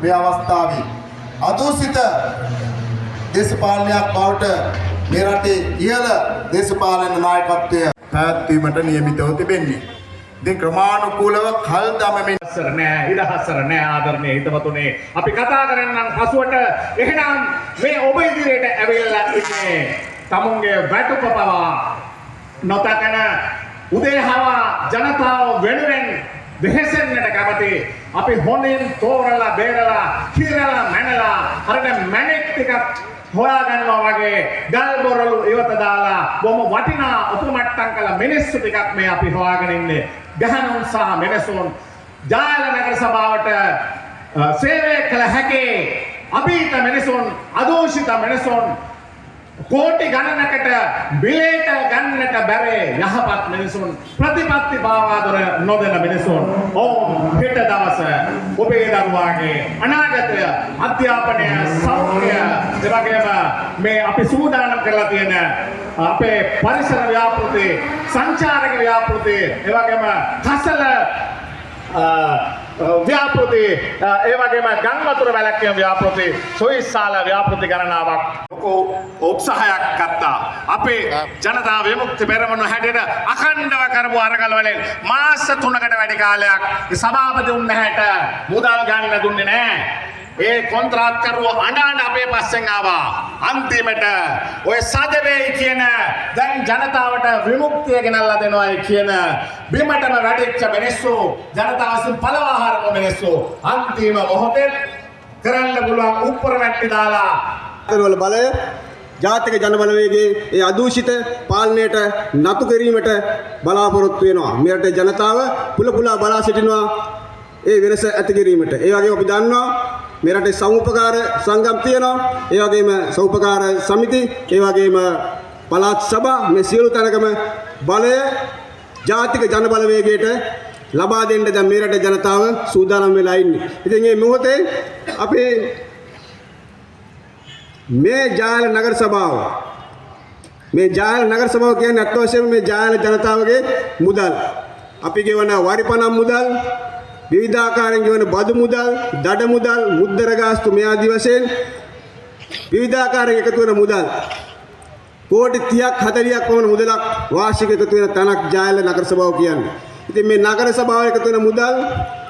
මේ අවස්ථාවේ අදෝසිත දේශපාලනයක් බවට මේ රටේ ඉහළ දේශපාලන නායකත්වය පැවැත්වීමට නියමිතව තිබෙන්නේ. ඉතින් ක්‍රමානුකූලව කල් දමමින් හසර නෑ ඉරහසර නෑ ආදරණීය හිතවතුනි අපි කතා කරන්නම් පසුවට එහෙනම් මේ ඔබ ඉදිරියට ඇවිල්ලා ඉන්නේ තමුන්ගේ වැටුප පවා නොතකන උදේහවා ජනතාව වෙනුවෙන් වෙහෙසෙන්නට කැමති අපි හොඳින් තෝරලා බේරලා කිරලා මැනලා හරියට මැණික් ටිකක් හොයාගන්නවා වගේ ගල් බොරළු ඉවත දාලා බොහොම වටිනා උපමට්ටම් කළ මිනිස්සු ටිකක් මේ අපි හොයාගෙන ඉන්නේ ගහනුන් සහ මිනිසුන් ජාල නගර සභාවට සේවය කළ හැකි අභීත මිනිසුන් අදෝෂිත මිනිසුන් කෝටි ගණනකට බිලේට ගන්නට බැරේ යහපත් මිනිසුන් ප්‍රතිපත්ති භාවාදර නොදෙන මිනිසුන් ඔවුන් හෙට දවස ඔබේ දරුවාගේ අනාගතය අධ්‍යාපනය සෞඛ්‍ය එවැගේම මේ අපි සූදානම් කරලා තියෙන අපේ පරිසර ව්‍යාපෘති සංචාරක ව්‍යාපෘති එවැගේම කසල ව්‍යාපෘති ඒ වගේම ගම් වතුර වැලැක්වීම ව්‍යාපෘති සොයිසාල ව්‍යාපෘති ගණනාවක් උත්සාහයක් ගත්තා අපේ ජනතා විමුක්ති පෙරමුණ හැටියට අඛණ්ඩව කරපු අරගල වලින් මාස 3කට වැඩි කාලයක් සභාපති උන්නහැට මුදල් ගන්න දුන්නේ නැහැ ඒ කොන්ත්‍රාත්කරුවෝ අඬන අපේ පස්සෙන් ආවා අන්තිමට ඔය සදවේයි කියන දැන් ජනතාවට විමුක්තිය ගෙනල්ලා දෙනවායි කියන බිමටම වැඩිච්ච මිනිස්සු ජනතාව විසින් පළවා හරපු මිනිස්සු අන්තිම මොහොතේ කරන්න පුළුවන් උප්පර වැට්ටි දාලා වල බලය ජාතික ජනබලවේගයේ ඒ අදූෂිත පාලනයට නතු කිරීමට බලාපොරොත්තු වෙනවා මේ රටේ ජනතාව පුලපුලා බලා සිටිනවා ඒ වෙනස ඇති කිරීමට ඒ වගේම අපි දන්නවා මේ රටේ සමුපකාර සංගම් තියෙනවා ඒ වගේම සමුපකාර සමිති ඒ වගේම පළාත් සභා මේ සියලු තැනකම බලය ජාතික ජනබලවේගයට ලබා දෙන්න දැන් මේ රටේ ජනතාව සූදානම් වෙලා ඉන්නේ. ඉතින් මේ මොහොතේ අපි මේ ජාල නගර සභාව කියන්නේ අත් වශයෙන්ම මේ ජාල ජනතාවගේ මුදල් අපි ගෙවන වරිපණම් මුදල් විවිධාකාරයෙන් ගෙවන බදු මුදල් දඩ මුදල් මුද්දර ගාස්තු මේ ආදි වශයෙන් විවිධාකාරයෙන් එකතු වෙන මුදල් කෝටි 30ක් 40ක් වුණ මුදලක් වාර්ෂික එකතු වෙන තනක් ජාල නගර සභාව කියන්නේ. ඉතින් මේ නගර සභාව එකතු වෙන මුදල්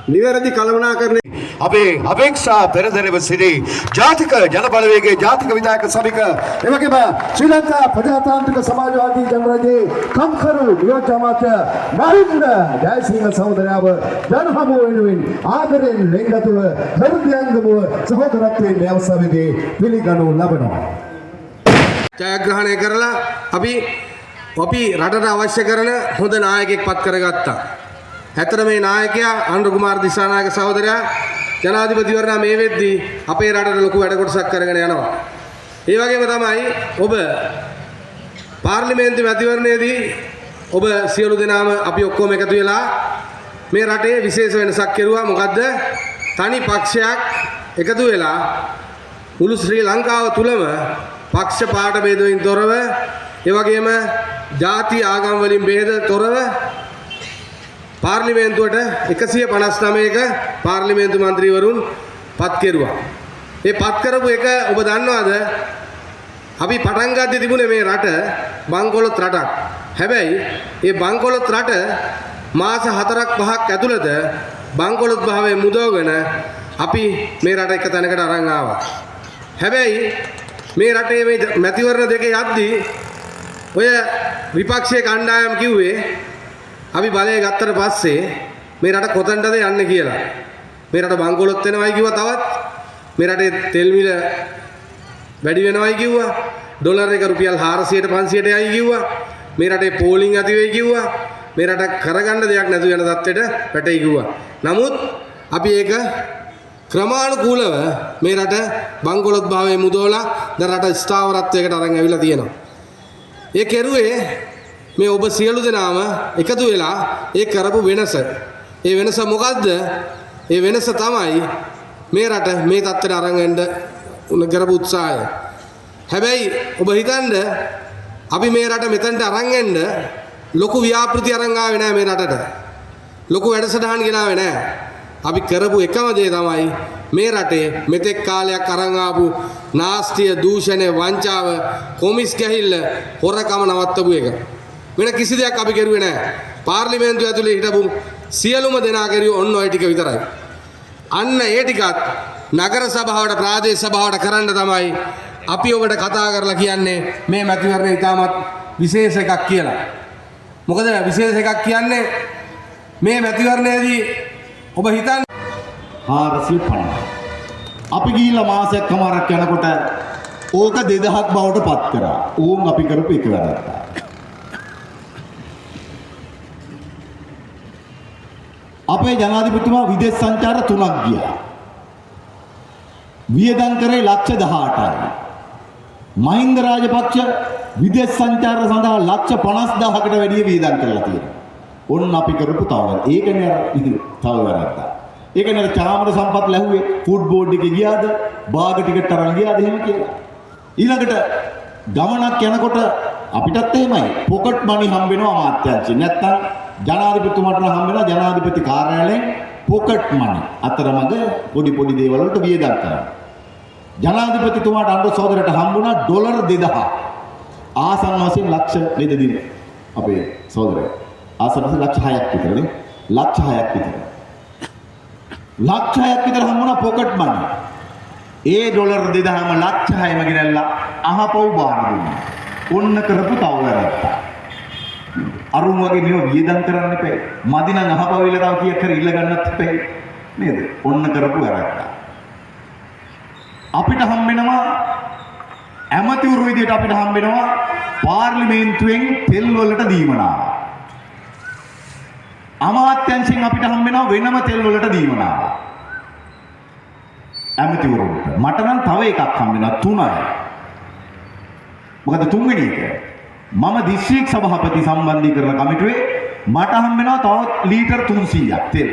නිවැරදි කළමනාකරණය අපේ අපේක්ෂා පෙරදරව සිටි ජාතික ජනබලවේගයේ ජාතික විධායක සභික එවැගේම ශ්‍රී ලංකා ප්‍රජාතාන්ත්‍රික සමාජවාදී ජනරජයේ කම්කරු නියෝජ්‍ය අමාත්‍ය නරින්ද්‍ර ජයසිංහ සහෝදරයාව ජනහමුව වෙනුවෙන් ආදරෙන් ලෙන්ගතුව හෘදයාංගමුව සහෝදරත්වයෙන් මේ අවස්ථාවේදී පිළිගනු ලබනවා. ජයග්‍රහණය කරලා අපි රටට අවශ්‍ය කරන හොඳ නායකයෙක් පත් කරගත්තා. ඇත්තට මේ නායකයා අනුර කුමාර දිසානායක සහෝදරයා ජනාධිපතිවරයා මේ වෙද්දී අපේ රටට ලොකු වැඩ කොටසක් කරගෙන යනවා. ඒ වගේම තමයි ඔබ පාර්ලිමේන්තු මැතිවරණයේදී ඔබ සියලු දෙනාම අපි ඔක්කොම එකතු වෙලා මේ රටේ විශේෂ වෙනසක් කෙරුවා. මොකද්ද? තනි පක්ෂයක් එකතු වෙලා මුළු ශ්‍රී ලංකාව තුලම පක්ෂ පාට ભેද වලින් තොරව ඒ වගේම ಜಾති ආගම් වලින් ભેද තොරව පාර්ලිමේන්තුවට 159ක පාර්ලිමේන්තු මන්ත්‍රීවරුන් පත් කෙරුවා. ඒ පත් කරපු එක ඔබ දන්නවද? අපි පටන් ගත්තේ තිබුණේ මේ රට බංකොලොත් රටක්. හැබැයි මේ බංකොලොත් රට මාස 4ක් 5ක් ඇතුළත බංකොලොත් භාවයේ මුදවගෙන අපි මේ රට එක තැනකට අරන් ආවා. හැබැයි මේ රටේ මේ මැතිවරණ දෙකේ යද්දී ඔය විපක්ෂයේ කණ්ඩායම් කිව්වේ අපි බලය ගත්තට පස්සේ මේ රට කොතනටද යන්නේ කියලා. මේ රට බංකොලොත් වෙනවයි කිව්වා. තවත් මේ රටේ තෙල් මිල වැඩි වෙනවයි කිව්වා. ඩොලර් එක රුපියල් 400ට 500ට යයි කිව්වා. මේ රටේ පෝලිං ඇති වෙයි කිව්වා. මේ රට කරගන්න දෙයක් නැතු වෙන තත්ත්වෙට රටේ කිව්වා. නමුත් අපි ඒක ක්‍රමානුකූලව මේ රට බංකොලොත් භාවයේ මුදවලා දැන් රට ස්ථාවරත්වයකට අරන් ඇවිල්ලා තියෙනවා. ඒ කෙරුවේ මේ ඔබ සියලු දෙනාම එකතු වෙලා ඒ කරපු වෙනස. ඒ වෙනස මොකද්ද? ඒ වෙනස තමයි මේ රට මේ තත්ත්වයට අරන් එන්න කරපු උත්සාහය. හැබැයි ඔබ හිතන්න අපි මේ රට මෙතනට අරන් එන්න ලොකු ව්‍යාපෘති අරන් ආවේ නැහැ මේ රටට. ලොකු වැඩසටහන් ගෙනාවේ නැහැ. අපි කරපු එකම දේ තමයි මේ රටේ මෙතෙක් කාලයක් අරන් ආපු නාස්තිය, දූෂණය, වංචාව, කොමිස් ගැහිල්ල, හොරකම නවත්තපු එක. වෙන කිසි දෙයක් අපි කරුවේ නැහැ. පාර්ලිමේන්තුව ඇතුලේ හිටපු සියලුම දෙනා කරුවේ ඔන්න ඔය ටික විතරයි. අන්න ඒ ටිකත් නගර සභාවට, ප්‍රාදේශ සභාවට කරන්න තමයි අපි ඔබට කතා කරලා කියන්නේ මේ මැතිවරණය ඉතාමත් විශේෂ එකක් කියලා. මොකද විශේෂ එකක් කියන්නේ මේ මැතිවරණයේදී ඔබ හිතන්නේ 450. අපි ගිහිල්ලා මාසයක් කමාරක් යනකොට ඕක 2000ක් බවට පත් කරා. ඕන් අපි කරපු එක වැරද්දක්. අපේ ජනාධිපතිතුමා විදේශ සංචාර 3ක් ගියා. වියදම් කරේ ලක්ෂ 18යි. මහින්ද රාජපක්ෂ විදේශ සංචාර සඳහා ලක්ෂ 50000කට වැඩිය වියදම් කරලා තියෙනවා. ඔන්න අපි කරපු තව. ඒකනේ තව වැරද්දක්. ඒකනේ චාමර සම්පත් ලැබුවේ ෆුඩ් බෝඩ් එකේ ගියාද? බාග ටිකට් අරන් ගියාද එහෙම කියලා. ඊළඟට ගමනක් යනකොට අපිටත් එහෙමයි. පොකට් මනි හම්බ වෙනවා අමාත්‍යාංශයෙන්. නැත්තම් ජනාධිපතිතුමාට හම්බ වෙනවා ජනාධිපති කාර්යාලයෙන් පොකට් මනි. අතරමඟ පොඩි පොඩි දේවල් වලට වියදම් කරනවා. ජනාධිපතිතුමාට අnder සහෝදරට හම්බ වුණා ඩොලර් 2000. ආසන්න වශයෙන් ලක්ෂ නේද දිනේ. අපේ සහෝදරයා. ආසන්න වශයෙන් ලක්ෂ 6ක් විතරනේ. ලක්ෂ 6ක් විතර. ලක්ෂ 6ක් විතර හම්බ වුණා පොකට් මනි. ඒ ඩොලර් 2000ම ලක්ෂ 6ම ගෙනල්ලා අහපව් බාර දුන්නා. ඔන්න කරපු තව වැරද්දක්. අරුන් වගේ නියම වියදම් කරන්න එපා. මදි නම් අහපව් ඉල්ල තව කීයක් හරි ඉල්ල ගන්නත් එපා. නේද? ඔන්න කරපු වැරද්දක්. අපිට හම්බ වෙනවා ඇමතිවරු විදියට අපිට හම්බ වෙනවා පාර්ලිමේන්තුවෙන් තෙල් වලට දීමනාව. අමාත්‍යාංශයෙන් අපිට හම්බ වෙනවා වෙනම තෙල් වලට දීමනාව. ඇමතිවරුන්ට මට නම් තව එකක් හම්බ වෙනවා 3යි. මොකද තුන්වෙනි එක මම දිස්ත්‍රික් සභාපති සම්බන්ධීකරණ කමිටුවේ මට හම්බ වෙනවා තවත් ලීටර් 300ක් තෙල්.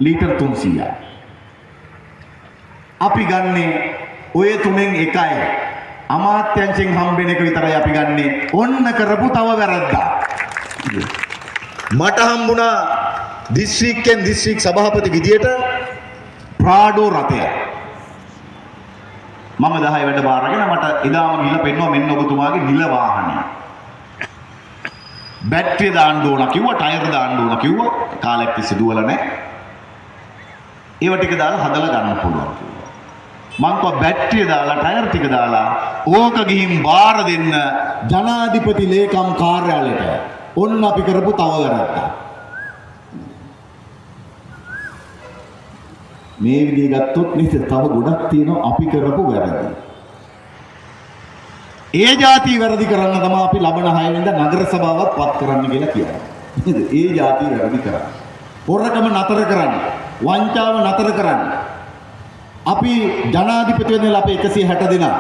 ලීටර් 300ක්. අපි ගන්නේ ඔය තුනෙන් එකයි. අමාත්‍යාංශයෙන් හම්බෙන එක විතරයි අපි ගන්නේ. ඔන්න කරපු තව වැරද්දක්. මට හම්බුණා දිස්ත්‍රික්කෙන් දිස්ත්‍රික් සභාපති විදියට ප්‍රාඩෝ රථයක්. මම 10 වැඩ බාරගෙන මට එදාම ගිහලා පෙන්නවා මෙන්න ඔබතුමාගේ නිල වාහනය. බැටරිය දාන්න ඕන කිව්වා, ටයර් දාන්න ඕන කිව්වා. කාලයක් තිස්සේ දුවලා නැහැ. ඒව ටික දාලා හදලා ගන්න පුළුවන් කිව්වා. මං කව බැටරිය දාලා ටයර් ටික දාලා ඕක ගිහින් බාර දෙන්න ජනාධිපති ලේකම් කාර්යාලයට. ඔන්න අපි කරපු තව වැරද්දක්. මේ විදිහ ගත්තොත් නේද තව ගොඩක් තියෙනවා අපි කරපු වැරදි. ඒ જાති වැරදි කරන්න තමයි අපි ලබන 6 වෙනිදා නගර සභාවත් පත් කරන්න කියලා කියන්නේ. නේද? ඒ જાති වැරදි කරන්න. හොරකම නතර කරන්න. වංචාව නතර කරන්න. අපි ජනාධිපති වෙනලා අපේ 160 දෙනා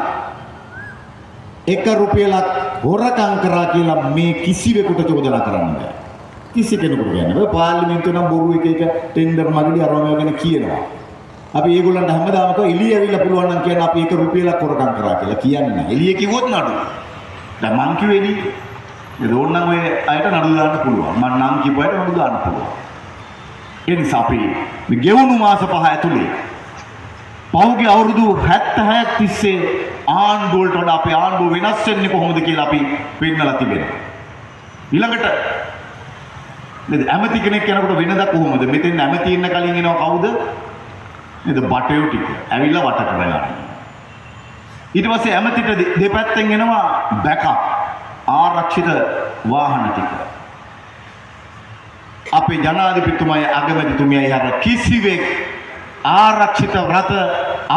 1 රුපියලක් හොරකම් කරා කියලා මේ කිසිවෙකුට චෝදනා කරන්න බෑ. කිසි කෙනෙකුට කියන්නේ බෑ. පාර්ලිමේන්තුවේ නම් බොරු එක ටෙන්ඩර් මගදී අරවම ගැන කියනවා. අපි ඒගොල්ලන්ට හැමදාම කව එළිය ඇවිල්ලා පුළුවන් නම් කියන්න අපි 1 රුපියලක් හොරකම් කරා කියලා කියන්නේ නැහැ. එළිය කිව්වොත් නඩු. දැන් මං කිව්වේ එළිය. ඒක ඕනනම් ඔය අයට නඩු දාන්න පුළුවන්. මං නම් කිව්වට නඩු දාන්න පුළුවන්. ඒ නිසා අපි මේ ගෙවුණු මාස 5 ඇතුලේ පෞගේ අවුරුදු 76ක් තිස්සේ ආණ්ඩුවලට වඩා අපේ ආණ්ඩුව වෙනස් වෙන්නේ කොහොමද කියලා අපි පෙන්නලා තිබෙනවා. ඊළඟට නේද ඇමති කෙනෙක් යනකොට වෙනදා කොහොමද? මෙතෙන් ඇමති ඉන්න කලින් එනවා කවුද? නේද බටයෝ ටික. ඇවිල්ලා වට කරගන්න. ඊට පස්සේ ඇමතිට දෙපැත්තෙන් එනවා බෑකප් ආරක්ෂිත වාහන ටික. අපේ ජනාධිපතිතුමායි අගමැතිතුමියයි අර කිසිවෙක් ආරක්ෂිත රථ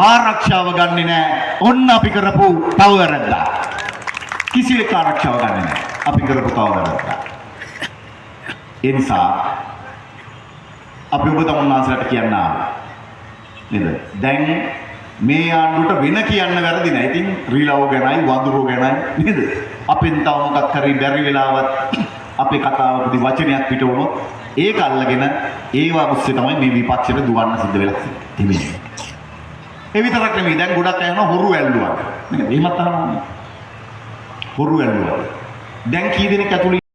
ආරක්ෂාව ගන්නෙ නැහැ. ඔන්න අපි කරපු තව වැරද්දක්. කිසිවෙක් ආරක්ෂාව ගන්නෙ නැහැ. අපි කරපු තව වැරද්දක්. ඒ නිසා අපි ඔබ තමුන්නාන්සලට කියන්න ආවා. නේද? දැන් මේ ආණ්ඩුවට වෙන කියන්න වැරදි නැහැ. ඉතින් රිලව් ගැනයි වඳුරෝ ගැනයි නේද? අපෙන් තව මොකක් හරි බැරි වෙලාවත් අපේ කතාවකදී වචනයක් පිට වුණොත් ඒක අල්ලගෙන ඒවා ඔස්සේ තමයි මේ විපක්ෂයට දුවන්න සිද්ධ වෙලා තිබෙන්නේ. ඒ විතරක් නෙමෙයි දැන් ගොඩක් අය යනවා හොරු ඇල්ලුවා. නේද? එහෙමත් අහනවා. හොරු ඇල්ලුවා. දැන් කී දෙනෙක් ඇතුළේ